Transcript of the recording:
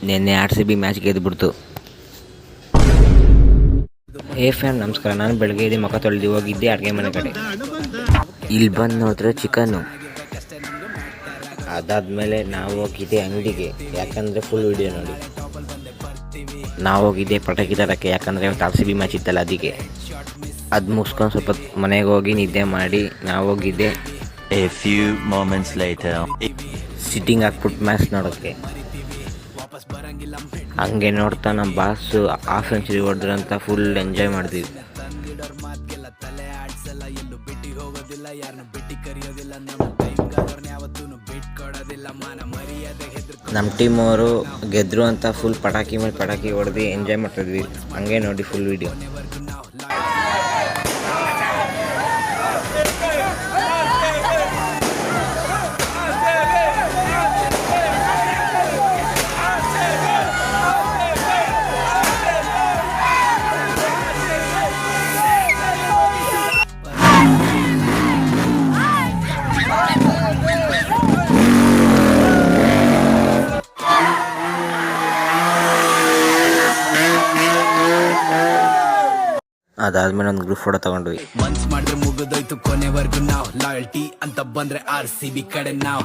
ನಿನ್ನೆ RCB match ಗೆದ್ದುಬಿಡ್ತು. Fan ನಮಸ್ಕಾರ. ನಾನು ಬೆಳಗ್ಗೆ ಇದೆ ಮುಖ ತೊಳೆದು ಹೋಗಿದ್ದೆ ಅಡುಗೆ ಮನೆ ಕಡೆ. ಇಲ್ಲಿ ಬಂದು ನೋಡಿದ್ರೆ ಚಿಕನ್ನು. ಅದಾದಮೇಲೆ ನಾವು ಹೋಗಿದ್ದೆ ಅಂಗಡಿಗೆ, ಯಾಕಂದರೆ ಫುಲ್ ವಿಡಿಯೋ ನೋಡಿ. ನಾವು ಹೋಗಿದ್ದೆ ಪಟಾಕಿ ತರೋಕ್ಕೆ, ಯಾಕಂದರೆ ಇವತ್ತು RCB ಮ್ಯಾಚ್ ಇತ್ತಲ್ಲ ಅದಕ್ಕೆ. ಅದು ಮುಗಿಸ್ಕೊಂಡು ಸ್ವಲ್ಪ ಮನೆಗೆ ಹೋಗಿ ನಿದ್ದೆ ಮಾಡಿ ನಾವು ಹೋಗಿದ್ದೆ A few moments later. Sitting ಹಾಕ್ಬಿಟ್ಟು ಮ್ಯಾಚ್ ನೋಡೋಕ್ಕೆ. ಹಂಗೆ ನೋಡ್ತಾ ನಮ್ಮ ಬಾಸು ಹಾಫ್ ಸೆಂಚುರಿ ಹೊಡೆದ್ರಂತ ಫುಲ್ ಎಂಜಾಯ್ ಮಾಡಿದ್ವಿ. ನಮ್ಮ ಟೀಮ್ ಅವರು ಗೆದ್ರು ಅಂತ ಫುಲ್ ಪಟಾಕಿ ಮೇಲೆ ಪಟಾಕಿ ಹೊಡೆದು ಎಂಜಾಯ್ ಮಾಡ್ತಿದ್ವಿ. ಹಂಗೆ ನೋಡಿ ಫುಲ್ ವಿಡಿಯೋ. ಅದಾದ್ಮೇಲೆ ಒಂದು ಗ್ರೂಪ್ ಫೋಟೋ ತಗೊಂಡ್ವಿ. ಮನ್ಸ್ ಮಾಡಿದ್ರೆ ಮುಗಿದೋಯ್ತು ಕೊನೆವರೆಗೂ ನಾವು ಲಾಯಲ್ಟಿ ಅಂತ ಬಂದ್ರೆ RCB ಕಡೆ ನಾವು